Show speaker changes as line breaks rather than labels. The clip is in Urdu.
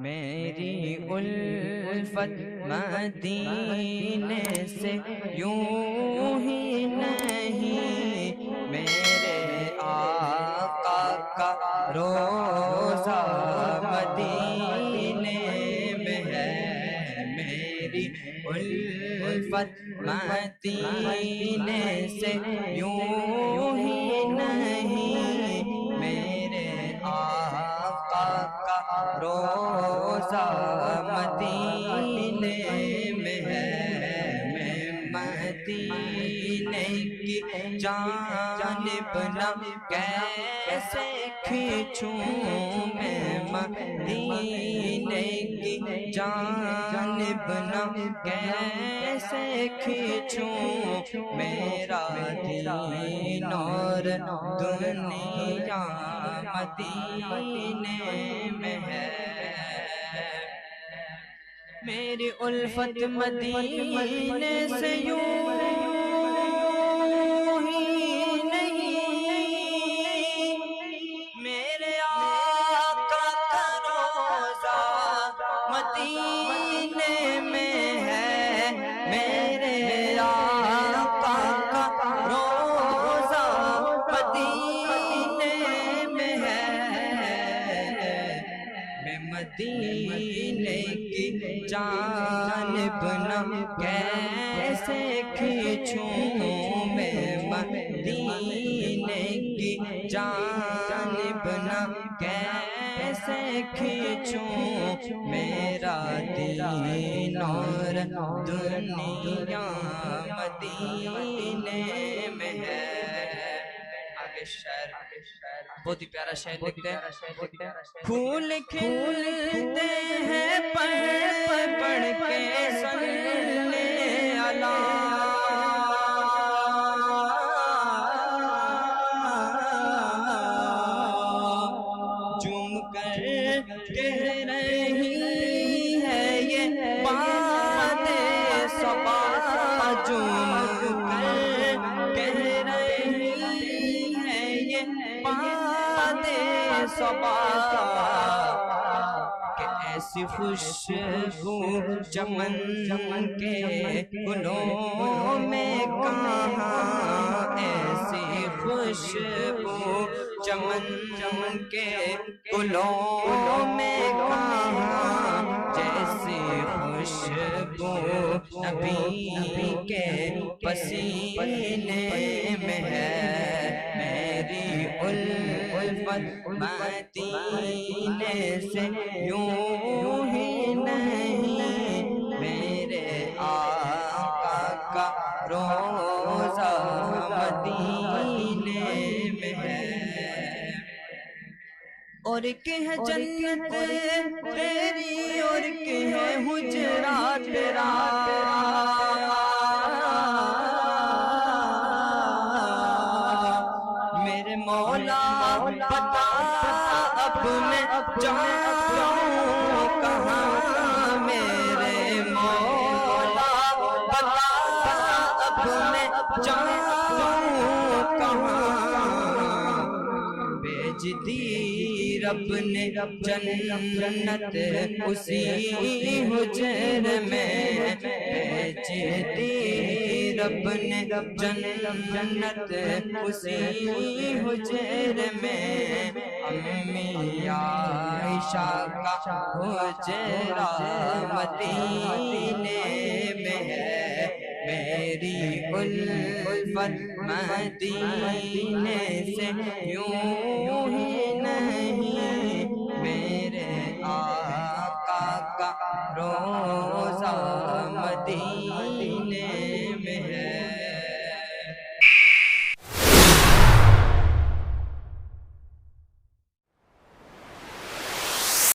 میری الفت مدینے سے یوں ہی نہیں، میرے آقا کا روضہ مدینے میں ہے۔ میری الفت مدینے سے یوں ہی نہیں، میرے آقا کا روضہ مدینے میں ہے۔ میں مدینے کی جانب نہ کیسے کھینچوں، میں مدینے کی جانب نہ کیسے کھینچوں، میرا دین اور دنیا مدینے میں ہے۔ میری الفت مدینے سے یوں ہی نہیں، میرے آقا کا روضہ مدینے میں ہے۔ میرے آقا کا روضہ مدینے میں ہے۔ میں مدینے کی جانب نہ کیسے کھینچوں، میں مدینے کی جانب نہ کیسے کھینچوں، میرا دین اور دنیا مدینے میں ہے۔ آگے شعر بہت ہی پیارا شعر لکھتے ہیں۔ پھول کھلتے ہیں پڑھ پڑھ کے صلی علی، جم کر کہہ رہی ہے یہ بات صبا، جم کر کہہ رہی ہے یہ بات صبا، کہ ایسی خوشبو چمن کے گلوں میں کہاں، ایسی خوشبو چمن کے گلوں میں کہاں، جیسی خوشبو نبی کے پسینے میں ہے۔ میری الفت مدینے سے یوں ہی نہیں، میرے آقا کا روضہ مدینے میں ہے۔ اور کہ ہے جنت تیری، اور کہ ہے حجرا تیرا، میرے مولا بتا اب میں جاؤں کہاں، میرے مولا بتا اب میں جاؤں کہاں، بھیج دی رب نے جنت اسی حجر میں، بھیج دی رب نے جنت اسی حجر میں، امی عائشہ کا حجرہ مدینے میں ہے۔ میری الفت مدینے سے یوں ہی نہیں،